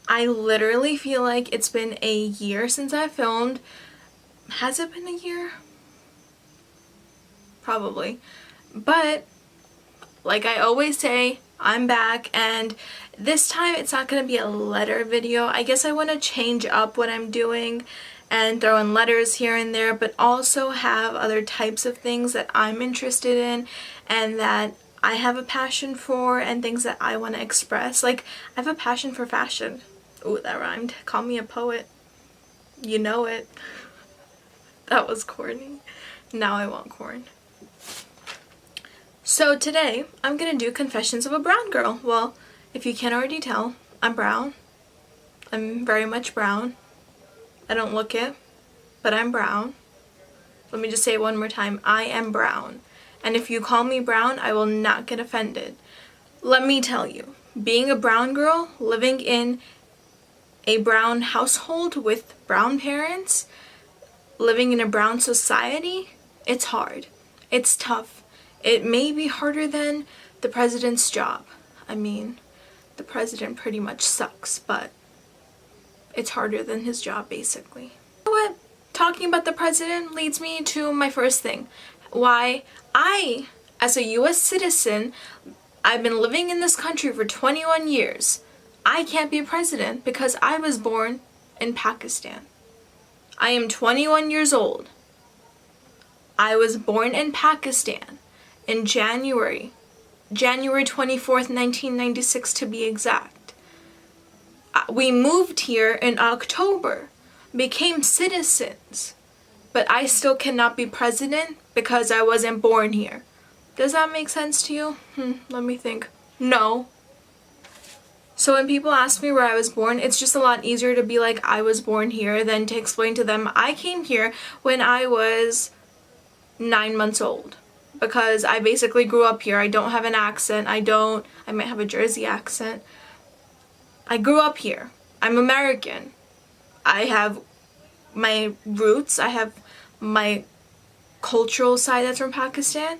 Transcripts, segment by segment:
I literally feel like it's been a year since I filmed. Has it been a year? Probably. But like I always say, I'm back, and this time it's not going to be a letter video. I guess I want to change up what I'm doing and throw in letters here and there, but also have other types of things that I'm interested in and that I have a passion for, and things that I want to express. Like, I have a passion for fashion. Ooh, that rhymed. Call me a poet. You know it. That was corny. Now I want corn. So today, I'm gonna do Confessions of a Brown Girl. Well, if you can't already tell, I'm brown. I'm very much brown. I don't look it, but I'm brown. Let me just say it one more time. I am brown. And if you call me brown, I will not get offended. Let me tell you, being a brown girl, living in a brown household with brown parents, living in a brown society, it's hard. It's tough. It may be harder than the president's job. I mean, the president pretty much sucks, but it's harder than his job, basically. You know what? Talking about the president leads me to my first thing. Why I, as a US citizen, I've been living in this country for 21 years. I can't be president because I was born in Pakistan. I am 21 years old. I was born in Pakistan in January 24th, 1996 to be exact. We moved here in October, became citizens, but I still cannot be president because I wasn't born here. Does that make sense to you? Let me think. No. So when people ask me where I was born, it's just a lot easier to be like, I was born here, than to explain to them I came here when I was 9 months old. Because I basically grew up here. I don't have an accent. I might have a Jersey accent. I grew up here. I'm American. I have my roots. I have my cultural side that's from Pakistan.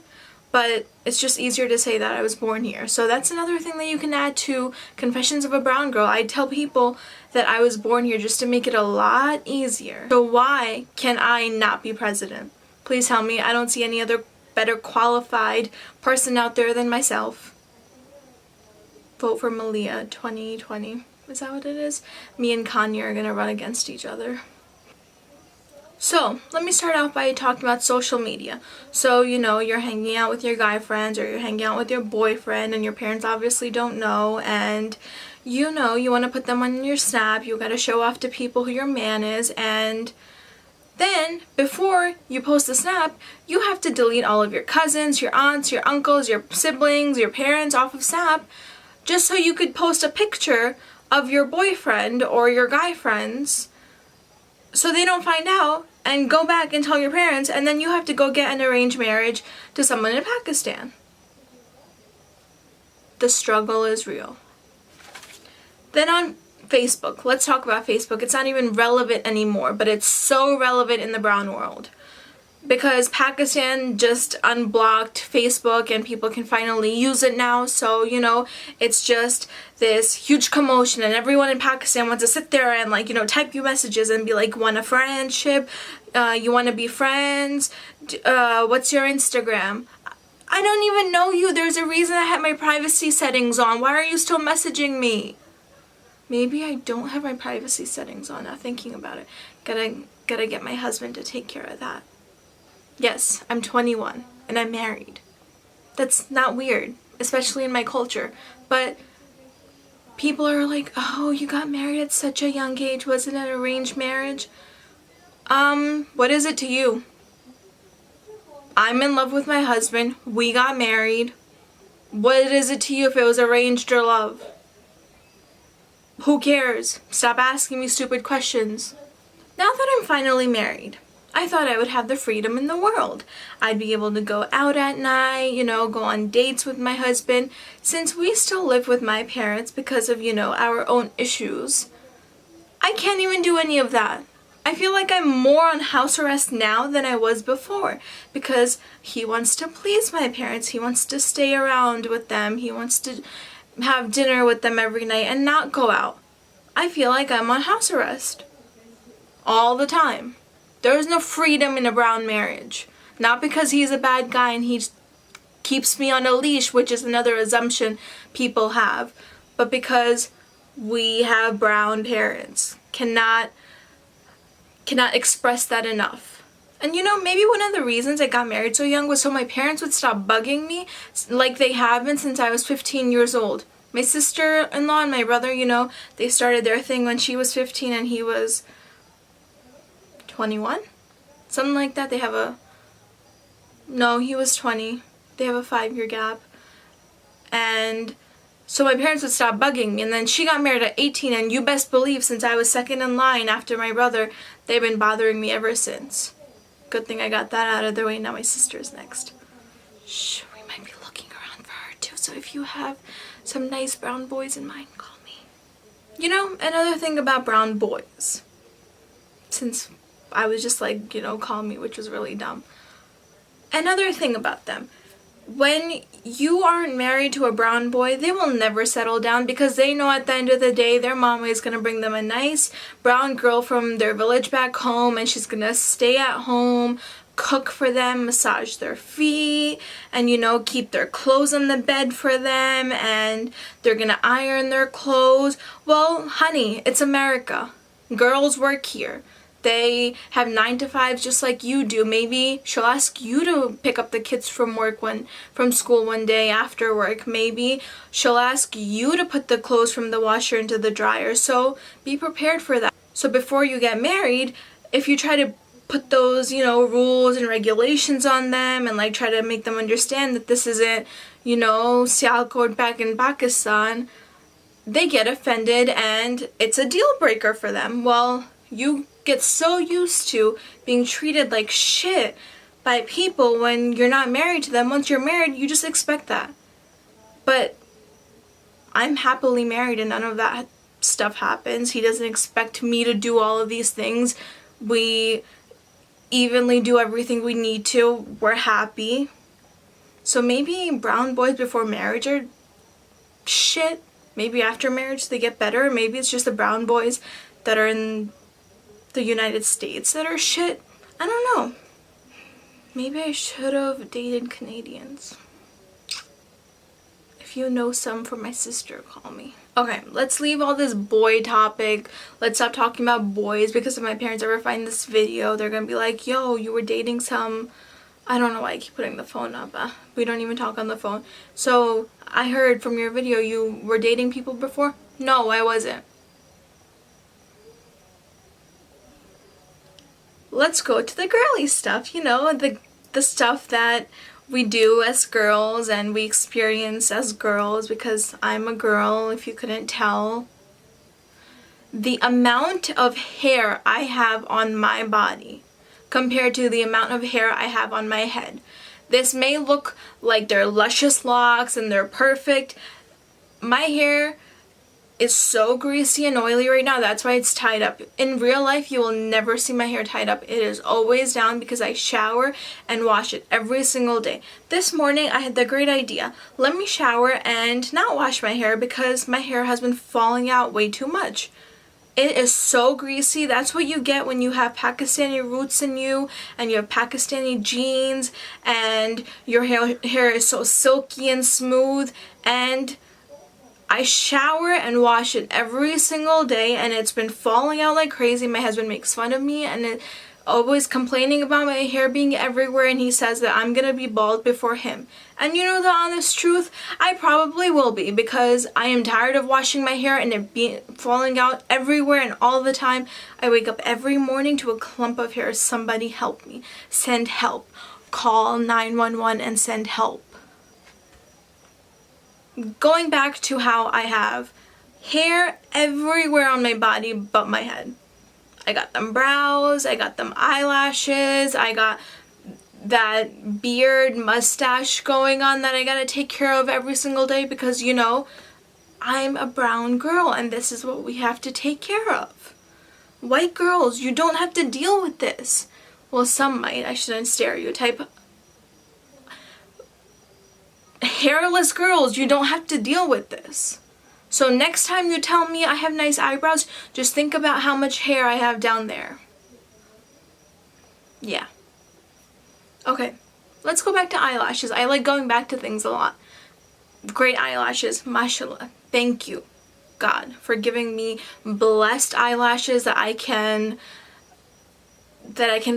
But it's just easier to say that I was born here. So that's another thing that you can add to Confessions of a Brown Girl. I tell people that I was born here just to make it a lot easier. So why can I not be president? Please tell me. I don't see any other better qualified person out there than myself. Vote for Maliha 2020. Is that what it is? Me and Kanye are gonna run against each other. So, let me start off by talking about social media. So, you know, you're hanging out with your guy friends, or you're hanging out with your boyfriend, and your parents obviously don't know, and you know, you want to put them on your Snap, you gotta show off to people who your man is, and then, before you post the Snap, you have to delete all of your cousins, your aunts, your uncles, your siblings, your parents off of Snap, just so you could post a picture of your boyfriend or your guy friends, so they don't find out and go back and tell your parents, and then you have to go get an arranged marriage to someone in Pakistan. The struggle is real. Then on Facebook, let's talk about Facebook. It's not even relevant anymore, but it's so relevant in the brown world. Because Pakistan just unblocked Facebook and people can finally use it now, so, you know, it's just this huge commotion, and everyone in Pakistan wants to sit there and, like, you know, type you messages and be like, want a friendship, you want to be friends, what's your Instagram? I don't even know you. There's a reason I have my privacy settings on. Why are you still messaging me? Maybe I don't have my privacy settings on now, thinking about it. Gotta get my husband to take care of that. Yes, I'm 21 and I'm married. That's not weird, especially in my culture. But people are like, oh, you got married at such a young age. Was it an arranged marriage? What is it to you? I'm in love with my husband. We got married. What is it to you if it was arranged or love? Who cares? Stop asking me stupid questions. Now that I'm finally married, I thought I would have the freedom in the world. I'd be able to go out at night, you know, go on dates with my husband. Since we still live with my parents because of, you know, our own issues, I can't even do any of that. I feel like I'm more on house arrest now than I was before, because he wants to please my parents. He wants to stay around with them. He wants to have dinner with them every night and not go out. I feel like I'm on house arrest all the time. There is no freedom in a brown marriage. Not because he's a bad guy and he keeps me on a leash, which is another assumption people have, but because we have brown parents. Cannot express that enough. And you know, maybe one of the reasons I got married so young was so my parents would stop bugging me like they have been since I was 15 years old. My sister-in-law and my brother, you know, they started their thing when she was 15 and he was 21? Something like that. No, he was 20. They have a 5-year gap. And so my parents would stop bugging me, and then she got married at 18, and you best believe since I was second in line after my brother, they've been bothering me ever since. Good thing I got that out of the way. Now my sister's next. Shh, we might be looking around for her too, so if you have some nice brown boys in mind, call me. You know, another thing about brown boys, since I was just like, you know, call me, which was really dumb. Another thing about them, when you aren't married to a brown boy, they will never settle down because they know at the end of the day their mama is going to bring them a nice brown girl from their village back home, and she's going to stay at home, cook for them, massage their feet, and you know, keep their clothes on the bed for them, and they're going to iron their clothes. Well, honey, it's America. Girls work here. They have 9 to 5s just like you do. Maybe she'll ask you to pick up the kids from school one day after work. Maybe she'll ask you to put the clothes from the washer into the dryer. So be prepared for that. So before you get married, if you try to put those, you know, rules and regulations on them and like try to make them understand that this isn't, you know, Sialkot back in Pakistan, they get offended and it's a deal breaker for them. Well, you get so used to being treated like shit by people when you're not married to them. Once you're married, you just expect that. But I'm happily married and none of that stuff happens. He doesn't expect me to do all of these things. We evenly do everything we need to. We're happy. So maybe brown boys before marriage are shit. Maybe after marriage they get better. Maybe it's just the brown boys that are in the United States that are shit. I don't know. Maybe I should have dated Canadians. If you know some from my sister, call me. Okay, let's leave all this boy topic. Let's stop talking about boys, because if my parents ever find this video, they're gonna be like, yo, you were dating some... I don't know why I keep putting the phone up. We don't even talk on the phone. So, I heard from your video you were dating people before? No, I wasn't. Let's go to the girly stuff, you know, the stuff that we do as girls and we experience as girls, because I'm a girl, if you couldn't tell. The amount of hair I have on my body compared to the amount of hair I have on my head. This may look like they're luscious locks and they're perfect. My hair is so greasy and oily right now, that's why it's tied up. In real life, you will never see my hair tied up. It is always down because I shower and wash it every single day. This morning, I had the great idea. Let me shower and not wash my hair because my hair has been falling out way too much. It is so greasy. That's what you get when you have Pakistani roots in you and you have Pakistani genes and your hair is so silky and smooth. And I shower and wash it every single day and it's been falling out like crazy. My husband makes fun of me and always complaining about my hair being everywhere, and he says that I'm gonna be bald before him. And you know the honest truth? I probably will be, because I am tired of washing my hair and it falling out everywhere and all the time. I wake up every morning to a clump of hair. Somebody help me. Send help. Call 911 and send help. Going back to how I have hair everywhere on my body but my head. I got them brows, I got them eyelashes, I got that beard mustache going on that I gotta take care of every single day because, you know, I'm a brown girl and this is what we have to take care of. White girls, you don't have to deal with this. Well, some might. I shouldn't stereotype. Hairless girls, you don't have to deal with this. So next time you tell me I have nice eyebrows, just think about how much hair I have down there. Yeah. Okay, let's go back to eyelashes. I like going back to things a lot. Great eyelashes, mashallah. Thank you, God, for giving me blessed eyelashes that I can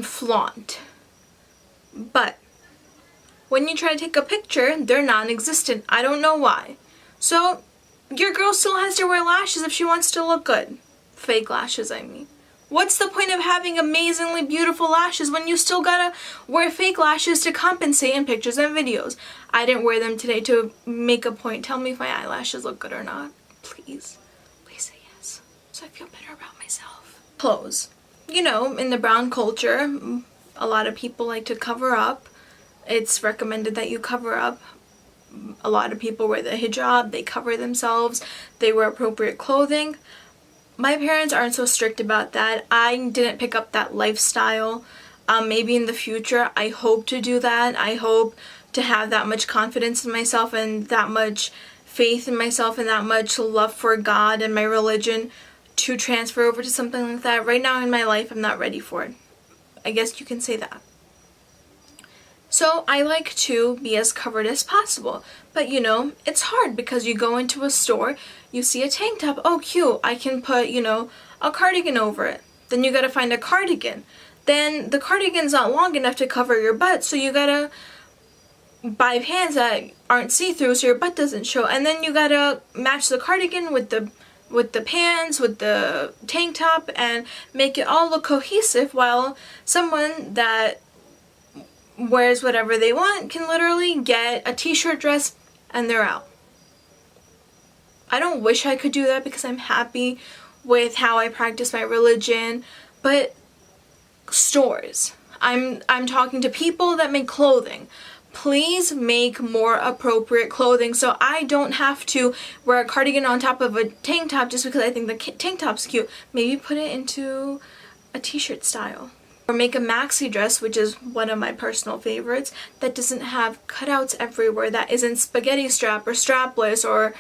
flaunt. But when you try to take a picture, they're non-existent. I don't know why. So your girl still has to wear lashes if she wants to look good. Fake lashes, I mean. What's the point of having amazingly beautiful lashes when you still gotta wear fake lashes to compensate in pictures and videos? I didn't wear them today to make a point. Tell me if my eyelashes look good or not. Please. Please say yes. So I feel better about myself. Clothes. You know, in the brown culture, a lot of people like to cover up. It's recommended that you cover up. A lot of people wear the hijab, they cover themselves, they wear appropriate clothing. My parents aren't so strict about that. I didn't pick up that lifestyle. Maybe in the future I hope to do that. I hope to have that much confidence in myself and that much faith in myself and that much love for God and my religion to transfer over to something like that. Right now in my life, I'm not ready for it. I guess you can say that. So I like to be as covered as possible. But you know, it's hard because you go into a store, you see a tank top, oh cute, I can put, you know, a cardigan over it. Then you gotta find a cardigan. Then the cardigan's not long enough to cover your butt, so you gotta buy pants that aren't see-through so your butt doesn't show. And then you gotta match the cardigan with the pants, with the tank top, and make it all look cohesive, while someone that wears whatever they want can literally get a t-shirt dress and they're out. I don't wish I could do that because I'm happy with how I practice my religion, but stores. I'm talking to people that make clothing. Please make more appropriate clothing so I don't have to wear a cardigan on top of a tank top just because I think the tank top's cute. Maybe put it into a t-shirt style. Or make a maxi dress, which is one of my personal favorites, that doesn't have cutouts everywhere, that isn't spaghetti strap or strapless or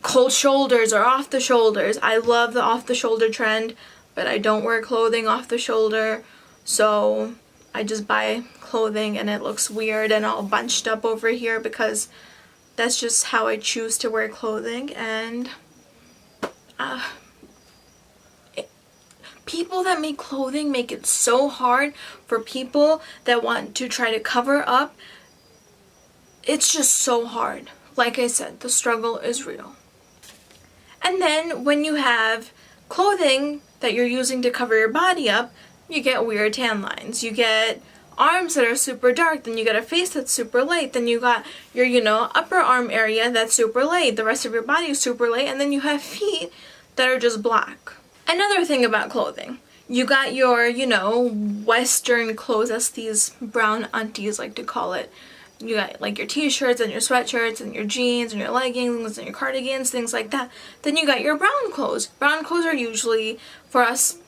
cold shoulders or off the shoulders. I love the off the shoulder trend, but I don't wear clothing off the shoulder, so I just buy clothing and it looks weird and all bunched up over here because that's just how I choose to wear clothing. And people that make clothing make it so hard for people that want to try to cover up. It's just so hard. Like I said, the struggle is real. And then when you have clothing that you're using to cover your body up, you get weird tan lines. You get arms that are super dark, then you got a face that's super light, then you got your, you know, upper arm area that's super light, the rest of your body is super light, and then you have feet that are just black. Another thing about clothing, you got your, you know, Western clothes, as these brown aunties like to call it. You got like your t-shirts and your sweatshirts and your jeans and your leggings and your cardigans, things like that. Then you got your brown clothes. Brown clothes are usually, for us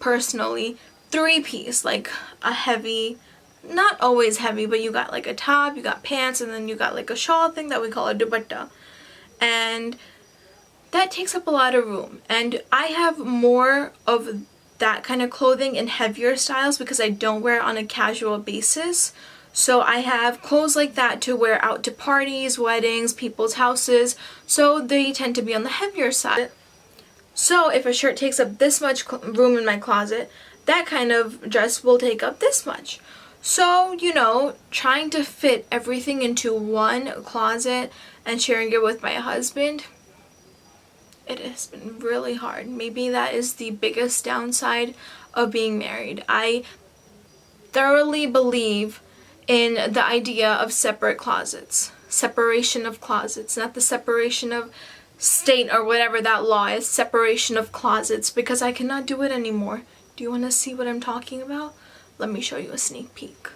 personally, three-piece, like a heavy, not always heavy, but you got like a top, you got pants, and then you got like a shawl thing that we call a dupatta. And that takes up a lot of room. And I have more of that kind of clothing in heavier styles because I don't wear it on a casual basis. So I have clothes like that to wear out to parties, weddings, people's houses, so they tend to be on the heavier side. So if a shirt takes up this much room in my closet, that kind of dress will take up this much. So, you know, trying to fit everything into one closet and sharing it with my husband, it has been really hard. Maybe that is the biggest downside of being married. I thoroughly believe in the idea of separate closets. Separation of closets, not the separation of state or whatever that law is. Separation of closets, because I cannot do it anymore. Do you want to see what I'm talking about? Let me show you a sneak peek.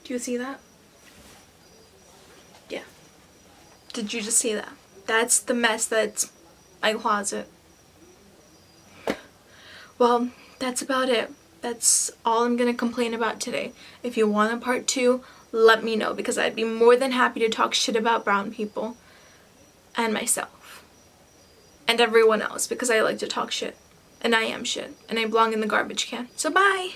Do you see that? Yeah. Did you just see that? That's the mess that's my closet. Well, that's about it. That's all I'm gonna complain about today. If you want a part 2, let me know, because I'd be more than happy to talk shit about brown people and myself and everyone else, because I like to talk shit and I am shit and I belong in the garbage can. So bye!